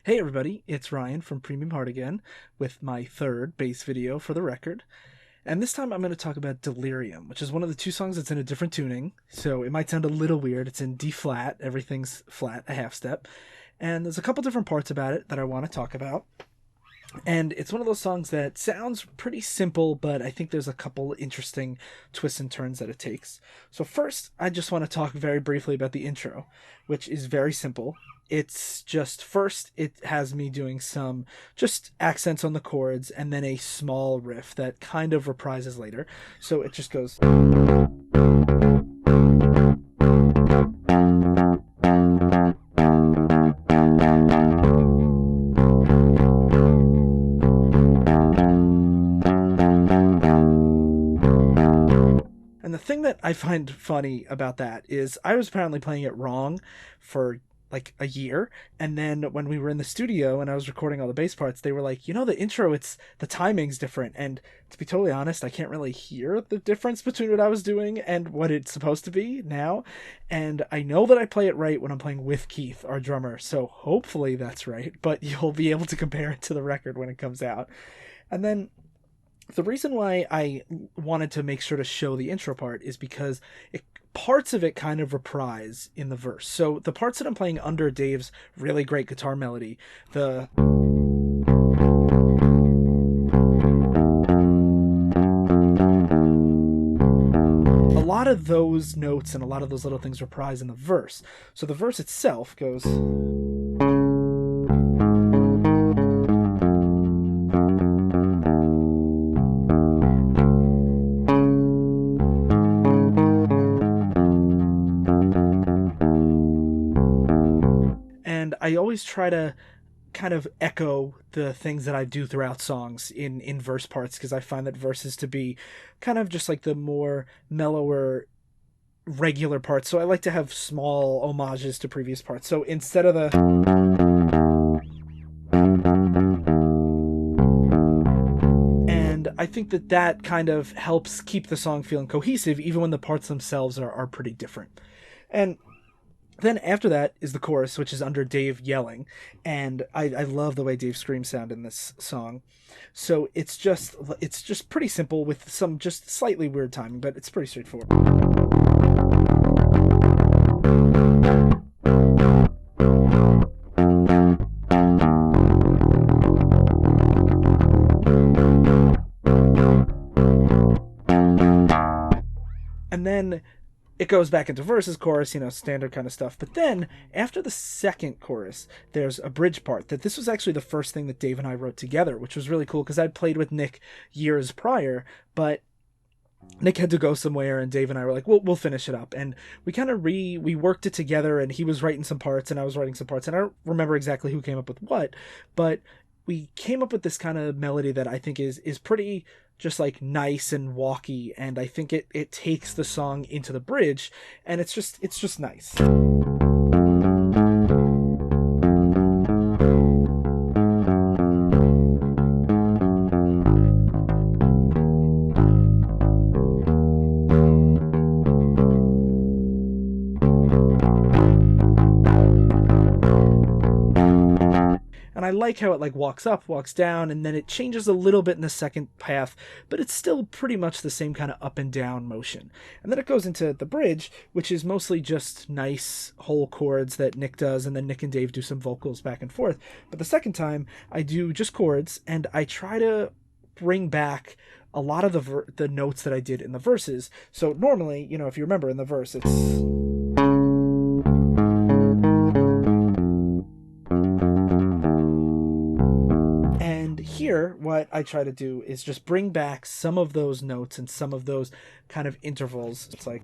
Hey everybody, it's Ryan from Premium Heart again with my third bass video for the record. And this time I'm going to talk about Delirium, which is one of the two songs that's in a different tuning. So it might sound a little weird. It's in D flat, everything's flat, a half step. And there's a couple different parts about it that I want to talk about. And it's one of those songs that sounds pretty simple, but I think there's a couple interesting twists and turns that it takes. So first, I just want to talk very briefly about the intro, which is very simple. It's just first, it has me doing some just accents on the chords and then a small riff that kind of reprises later. So it just goes. And the thing that I find funny about that is I was apparently playing it wrong for like a year, and then when we were in the studio and I was recording all the bass parts, they were like, the intro, it's the timing's different. And to be totally honest, I can't really hear the difference between what I was doing and what it's supposed to be now. And I know that I play it right when I'm playing with Keith, our drummer, so hopefully that's right, but you'll be able to compare it to the record when it comes out. And then the reason why I wanted to make sure to show the intro part is because parts of it kind of reprise in the verse. So the parts that I'm playing under Dave's really great guitar melody, a lot of those notes and a lot of those little things reprise in the verse. So the verse itself goes. And I always try to kind of echo the things that I do throughout songs in verse parts, because I find that verses to be kind of just like the more mellower regular parts. So I like to have small homages to previous parts. So instead of the I think that kind of helps keep the song feeling cohesive even when the parts themselves are pretty different. And then after that is the chorus, which is under Dave yelling, and I love the way Dave's screams sound in this song. So it's just pretty simple with some just slightly weird timing, but it's pretty straightforward. And then it goes back into verses, chorus, standard kind of stuff. But then after the second chorus, there's a bridge part that this was actually the first thing that Dave and I wrote together, which was really cool because I'd played with Nick years prior, but Nick had to go somewhere and Dave and I were like, we'll finish it up. And we kind of we worked it together, and he was writing some parts and I was writing some parts, and I don't remember exactly who came up with what, but we came up with this kind of melody that I think is pretty just like nice and walky, and I think it takes the song into the bridge, and it's just nice. And I like how it like walks up, walks down, and then it changes a little bit in the second path, but it's still pretty much the same kind of up and down motion. And then it goes into the bridge, which is mostly just nice whole chords that Nick does, and then Nick and Dave do some vocals back and forth. But the second time, I do just chords, and I try to bring back a lot of the notes that I did in the verses. So normally, if you remember in the verse, it's... Here, what I try to do is just bring back some of those notes and some of those kind of intervals. It's like...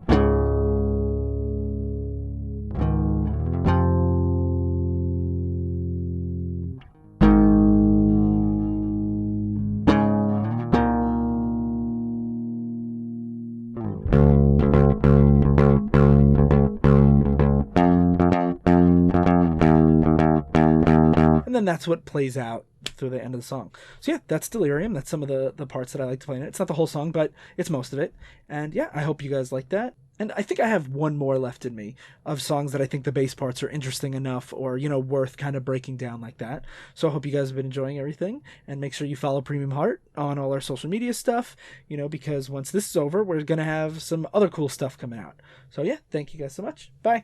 And then that's what plays out through the end of the song. So yeah, that's Delirium. That's some of the parts that I like to play in it. It's not the whole song, but it's most of it. And yeah, I hope you guys like that. And I think I have one more left in me of songs that I think the bass parts are interesting enough or, worth kind of breaking down like that. So I hope you guys have been enjoying everything. And make sure you follow Premium Heart on all our social media stuff, because once this is over, we're going to have some other cool stuff coming out. So yeah, thank you guys so much. Bye.